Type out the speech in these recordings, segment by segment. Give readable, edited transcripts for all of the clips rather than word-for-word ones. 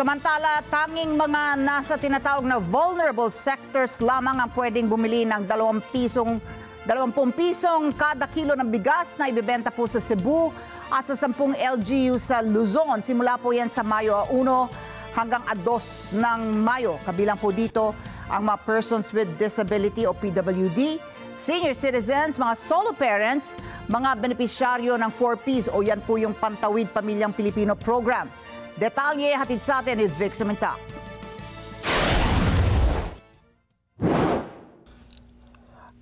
Samantala, tanging mga nasa tinatawag na vulnerable sectors lamang ang pwedeng bumili ng 20 pisong kada kilo ng bigas na ibebenta po sa Cebu at sa 10 LGU sa Luzon. Simula po yan sa Mayo 1 hanggang 2 ng Mayo. Kabilang po dito ang mga persons with disability o PWD, senior citizens, mga solo parents, mga benepisyaryo ng 4Ps o yan po yung Pantawid Pamilyang Pilipino Program. Detalye hatid sa atin ni Vic Sumintak.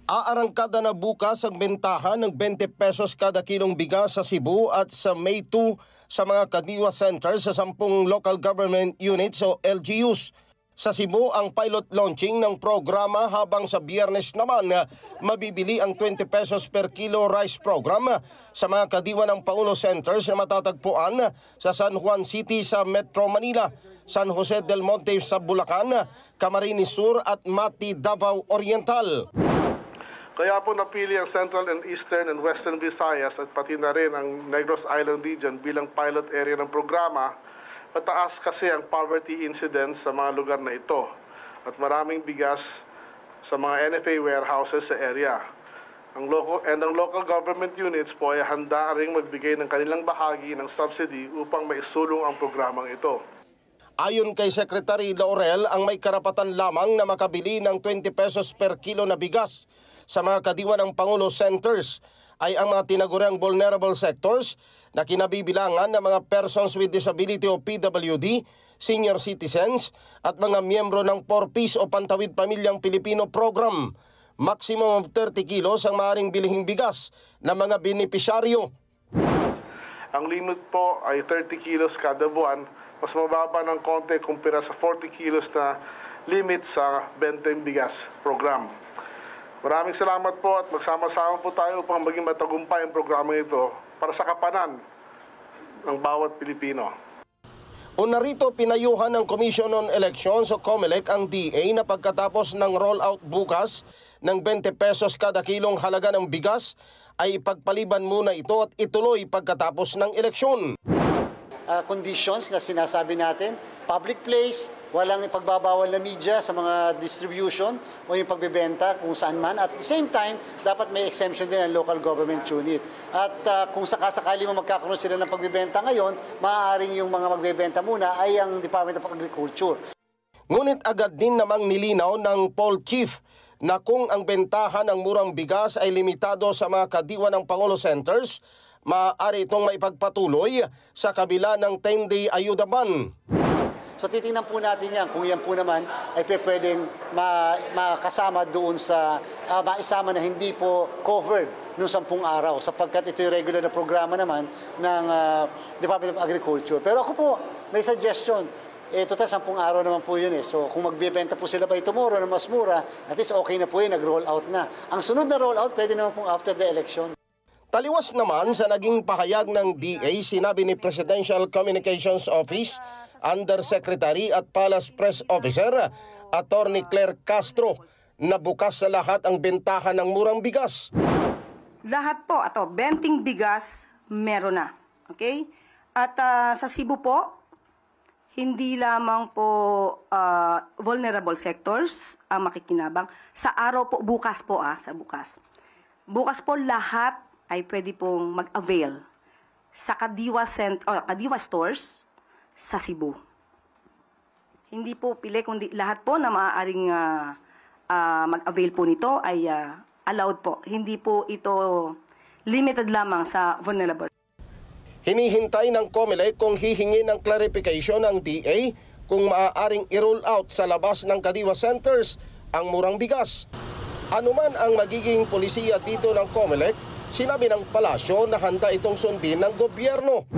Aarangkada na bukas ang bentahan ng 20 pesos kada kilong bigas sa Cebu at sa May 2 sa mga kadiwa centers sa 10 local government units o LGUs. Sa Cebu ang pilot launching ng programa habang sa Biyernes naman mabibili ang 20 pesos per kilo rice program sa mga kadiwa ng Paulo Centers na matatagpuan sa San Juan City sa Metro Manila, San Jose del Monte sa Bulacan, Camarines Sur at Mati, Davao Oriental. Kaya po napili ang Central and Eastern and Western Visayas at pati na rin ang Negros Island Region bilang pilot area ng programa. Mataas kasi ang poverty incidence sa mga lugar na ito at maraming bigas sa mga NFA warehouses sa area. Ang local government units po ay handa ring magbigay ng kanilang bahagi ng subsidy upang maisulong ang programang ito. Ayon kay Secretary Laurel, ang may karapatan lamang na makabili ng 20 pesos per kilo na bigas sa mga kadiwa ng Pangulo Centers ay ang mga tinaguriang vulnerable sectors na kinabibilangan ng mga persons with disability o PWD, senior citizens at mga miyembro ng 4Ps o Pantawid Pamilyang Pilipino Program. Maximum of 30 kilos ang maaaring bilihing bigas ng mga benepisyaryo. Ang limit po ay 30 kilos kada buwan, mas mababa ng konti kumpara sa 40 kilos na limit sa Benteng Bigas Program. Maraming salamat po at magsama-sama po tayo upang maging matagumpay ang programa ito para sa kapanan ng bawat Pilipino. O narito pinayuhan ng Commission on Elections o COMELEC ang DA na pagkatapos ng rollout bukas ng 20 pesos kada kilong halaga ng bigas ay ipagpaliban muna ito at ituloy pagkatapos ng eleksyon. Conditions na sinasabi natin, public place, walang ipagbabawal na media sa mga distribution o yung pagbebenta kung saan man. At the same time, dapat may exemption din ang local government unit. At kung sakasakali mo magkakaroon sila ng pagbebenta ngayon, maaaring yung mga magbebenta muna ay ang Department of Agriculture. Ngunit agad din namang nilinaw ng Poll Chief na kung ang bentahan ng murang bigas ay limitado sa mga kadiwa ng Pangulo Centers, maaari itong maipagpatuloy sa kabila ng 10-day ayuda ban. So titingnan po natin yan kung yan po naman ay pwedeng makasama doon sa maisama na hindi po covered noong 10 araw sapagkat ito yung regular na programa naman ng Department of Agriculture. Pero ako po may suggestion. Total 10 araw naman po yun eh. So kung magbibenta po sila by tomorrow na mas mura, at least okay na po yun, nag-roll out na. Ang sunod na roll out pwede naman po after the election. Taliwas naman sa naging pahayag ng DA, sinabi ni Presidential Communications Office Undersecretary at Palace Press Officer, Attorney Claire Castro, na bukas sa lahat ang bentahan ng murang bigas. Lahat po, benting bigas, meron na. Okay? At sa Cebu po, hindi lamang po vulnerable sectors ang makikinabang. Sa araw po, bukas po sa bukas. Bukas po lahat ay pwede pong mag-avail sa Kadiwa stores sa Cebu. Hindi po pili, kundi lahat po na maaaring mag-avail po nito ay allowed po. Hindi po ito limited lamang sa vulnerable. Hinihintay ng COMELEC kung hihingi ng clarification ng DA kung maaaring i-roll out sa labas ng Kadiwa Centers ang murang bigas. Ano man ang magiging polisiya dito ng COMELEC, sinabi ng palasyo na handa itong sundin ng gobyerno.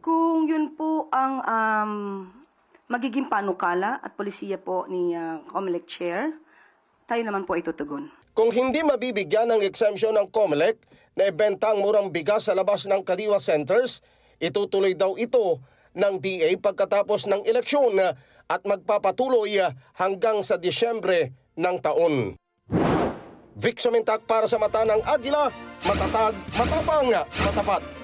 Kung yun po ang magiging panukala at polisiya po ni COMELEC Chair, tayo naman po itutugon. Kung hindi mabibigyan ng exemption ng COMELEC na ibenta ang murang bigas sa labas ng Kadiwa Centers, itutuloy daw ito ng DA pagkatapos ng eleksyon at magpapatuloy hanggang sa Disyembre ng taon. Vic Sumintak para sa Mata ng Agila, matatag, matapang, matapat.